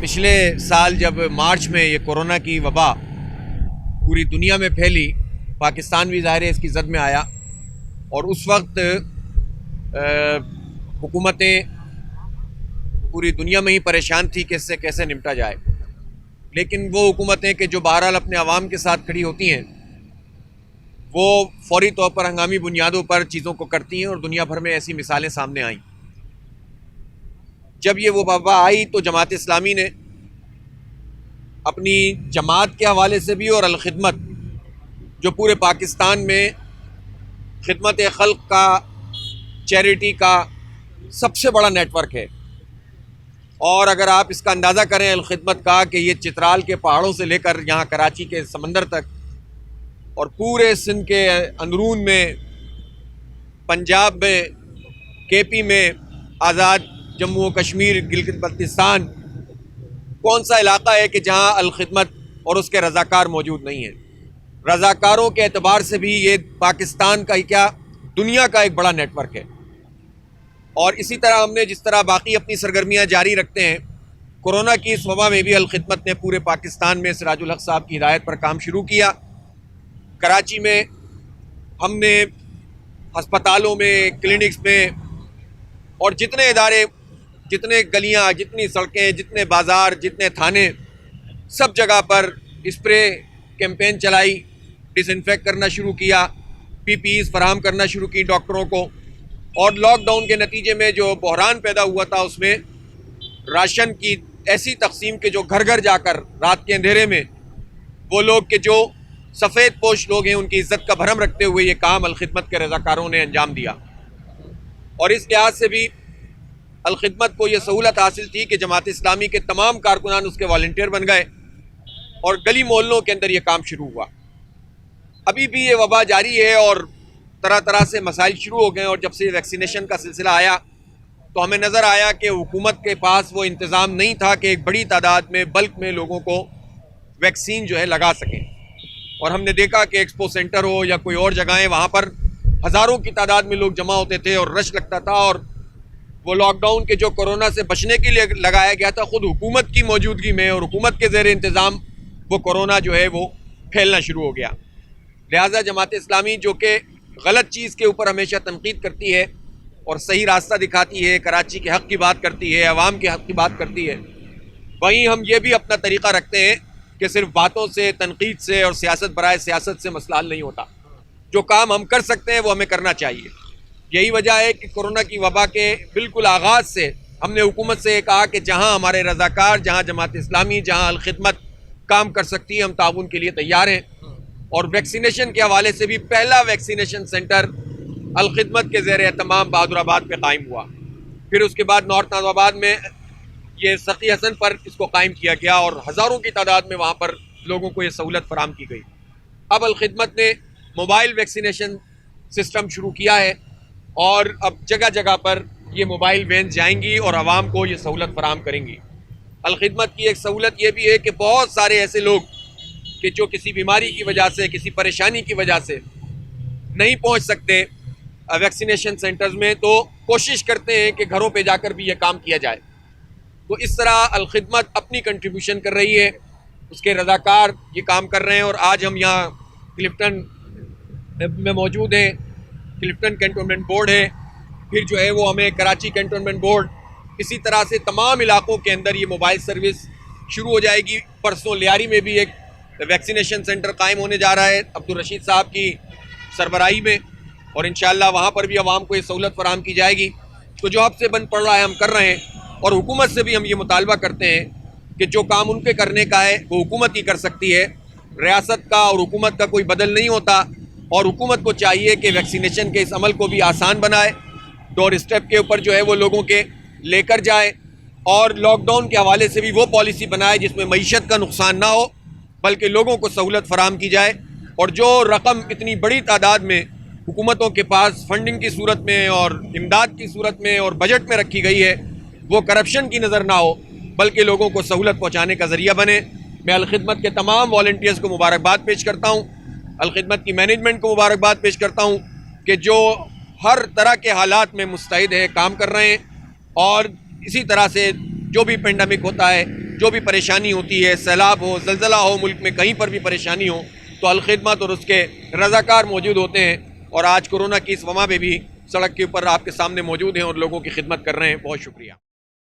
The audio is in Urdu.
پچھلے سال جب مارچ میں یہ کورونا کی وبا پوری دنیا میں پھیلی، پاکستان بھی ظاہر ہے اس کی زد میں آیا، اور اس وقت حکومتیں پوری دنیا میں ہی پریشان تھی کہ اس سے کیسے نمٹا جائے۔ لیکن وہ حکومتیں کہ جو بہرحال اپنے عوام کے ساتھ کھڑی ہوتی ہیں، وہ فوری طور پر ہنگامی بنیادوں پر چیزوں کو کرتی ہیں، اور دنیا بھر میں ایسی مثالیں سامنے آئیں۔ جب یہ وبا آئی تو جماعت اسلامی نے اپنی جماعت کے حوالے سے بھی اور الخدمت، جو پورے پاکستان میں خدمت خلق کا، چیریٹی کا سب سے بڑا نیٹ ورک ہے، اور اگر آپ اس کا اندازہ کریں الخدمت کا کہ یہ چترال کے پہاڑوں سے لے کر یہاں کراچی کے سمندر تک، اور پورے سندھ کے اندرون میں، پنجاب میں، کے پی میں، آزاد جموں و کشمیر، گلگت بلتستان، کون سا علاقہ ہے کہ جہاں الخدمت اور اس کے رضاکار موجود نہیں ہیں؟ رضاکاروں کے اعتبار سے بھی یہ پاکستان کا ہی کیا، دنیا کا ایک بڑا نیٹ ورک ہے۔ اور اسی طرح ہم نے جس طرح باقی اپنی سرگرمیاں جاری رکھتے ہیں، کورونا کی اس وبا میں بھی الخدمت نے پورے پاکستان میں سراج الحق صاحب کی ہدایت پر کام شروع کیا۔ کراچی میں ہم نے ہسپتالوں میں، کلینکس میں، اور جتنے ادارے، جتنے گلیاں، جتنی سڑکیں، جتنے بازار، جتنے تھانے، سب جگہ پر اسپرے کیمپین چلائی، ڈس انفیکٹ کرنا شروع کیا، پی پی ایز فراہم کرنا شروع کی ڈاکٹروں کو۔ اور لاک ڈاؤن کے نتیجے میں جو بحران پیدا ہوا تھا، اس میں راشن کی ایسی تقسیم کہ جو گھر گھر جا کر رات کے اندھیرے میں وہ لوگ کہ جو سفید پوش لوگ ہیں، ان کی عزت کا بھرم رکھتے ہوئے یہ کام الخدمت کے رضاکاروں نے انجام دیا۔ اور اس لحاظ سے بھی الخدمت کو یہ سہولت حاصل تھی کہ جماعت اسلامی کے تمام کارکنان اس کے والنٹیئر بن گئے، اور گلی محلوں کے اندر یہ کام شروع ہوا۔ ابھی بھی یہ وبا جاری ہے اور طرح طرح سے مسائل شروع ہو گئے، اور جب سے ویکسینیشن کا سلسلہ آیا تو ہمیں نظر آیا کہ حکومت کے پاس وہ انتظام نہیں تھا کہ ایک بڑی تعداد میں بلک میں لوگوں کو ویکسین جو ہے لگا سکیں۔ اور ہم نے دیکھا کہ ایکسپو سینٹر ہو یا کوئی اور جگہیں، وہاں پر ہزاروں کی تعداد میں لوگ جمع ہوتے تھے اور رش لگتا تھا، اور وہ لاک ڈاؤن کے جو کورونا سے بچنے کے لیے لگایا گیا تھا، خود حکومت کی موجودگی میں اور حکومت کے زیر انتظام وہ کورونا جو ہے وہ پھیلنا شروع ہو گیا۔ لہٰذا جماعت اسلامی جو کہ غلط چیز کے اوپر ہمیشہ تنقید کرتی ہے اور صحیح راستہ دکھاتی ہے، کراچی کے حق کی بات کرتی ہے، عوام کے حق کی بات کرتی ہے، وہیں ہم یہ بھی اپنا طریقہ رکھتے ہیں کہ صرف باتوں سے، تنقید سے اور سیاست برائے سیاست سے مسئلہ حل نہیں ہوتا۔ جو کام ہم کر سکتے ہیں وہ ہمیں کرنا چاہیے۔ یہی وجہ ہے کہ کورونا کی وبا کے بالکل آغاز سے ہم نے حکومت سے یہ کہا کہ جہاں ہمارے رضاکار، جہاں جماعت اسلامی، جہاں الخدمت کام کر سکتی ہے، ہم تعاون کے لیے تیار ہیں۔ اور ویکسینیشن کے حوالے سے بھی پہلا ویکسینیشن سینٹر الخدمت کے زیر اہتمام بہادر آباد پہ قائم ہوا، پھر اس کے بعد نارتھ ناظم آباد میں یہ سخی حسن پر اس کو قائم کیا گیا، اور ہزاروں کی تعداد میں وہاں پر لوگوں کو یہ سہولت فراہم کی گئی۔ اب الخدمت نے موبائل ویکسینیشن سسٹم شروع کیا ہے، اور اب جگہ جگہ پر یہ موبائل وینز جائیں گی اور عوام کو یہ سہولت فراہم کریں گی۔ الخدمت کی ایک سہولت یہ بھی ہے کہ بہت سارے ایسے لوگ کہ جو کسی بیماری کی وجہ سے، کسی پریشانی کی وجہ سے نہیں پہنچ سکتے ویکسینیشن سینٹرز میں، تو کوشش کرتے ہیں کہ گھروں پہ جا کر بھی یہ کام کیا جائے۔ تو اس طرح الخدمت اپنی کنٹریبیوشن کر رہی ہے، اس کے رضاکار یہ کام کر رہے ہیں، اور آج ہم یہاں کلفٹن میں موجود ہیں، کلفٹن کینٹونمنٹ بورڈ ہے، پھر جو ہے وہ ہمیں کراچی کینٹونمنٹ بورڈ، اسی طرح سے تمام علاقوں کے اندر یہ موبائل سروس شروع ہو جائے گی۔ پرسوں لیاری میں بھی ایک ویکسینیشن سینٹر قائم ہونے جا رہا ہے عبدالرشید صاحب کی سربراہی میں، اور انشاءاللہ وہاں پر بھی عوام کو یہ سہولت فراہم کی جائے گی۔ تو جو حد سے بن پڑ رہا ہے ہم کر رہے ہیں، اور حکومت سے بھی ہم یہ مطالبہ کرتے ہیں کہ جو کام ان کے کرنے کا ہے وہ حکومت ہی کر سکتی ہے، ریاست کا اور حکومت کا کوئی بدل نہیں ہوتا، اور حکومت کو چاہیے کہ ویکسینیشن کے اس عمل کو بھی آسان بنائے، ڈور اسٹیپ کے اوپر جو ہے وہ لوگوں کے لے کر جائے، اور لاک ڈاؤن کے حوالے سے بھی وہ پالیسی بنائے جس میں معیشت کا نقصان نہ ہو، بلکہ لوگوں کو سہولت فراہم کی جائے۔ اور جو رقم اتنی بڑی تعداد میں حکومتوں کے پاس فنڈنگ کی صورت میں اور امداد کی صورت میں اور بجٹ میں رکھی گئی ہے، وہ کرپشن کی نظر نہ ہو، بلکہ لوگوں کو سہولت پہنچانے کا ذریعہ بنے۔ میں الخدمت کے تمام والنٹیئرز کو مبارکباد پیش کرتا ہوں، الخدمت کی مینجمنٹ کو مبارکباد پیش کرتا ہوں کہ جو ہر طرح کے حالات میں مستعد ہے، کام کر رہے ہیں، اور اسی طرح سے جو بھی پینڈیمک ہوتا ہے جو بھی پریشانی ہوتی ہے، سیلاب ہو، زلزلہ ہو، ملک میں کہیں پر بھی پریشانی ہو تو الخدمت اور اس کے رضاکار موجود ہوتے ہیں، اور آج کورونا کی اس وبا میں بھی سڑک کے اوپر آپ کے سامنے موجود ہیں اور لوگوں کی خدمت کر رہے ہیں۔ بہت شکریہ۔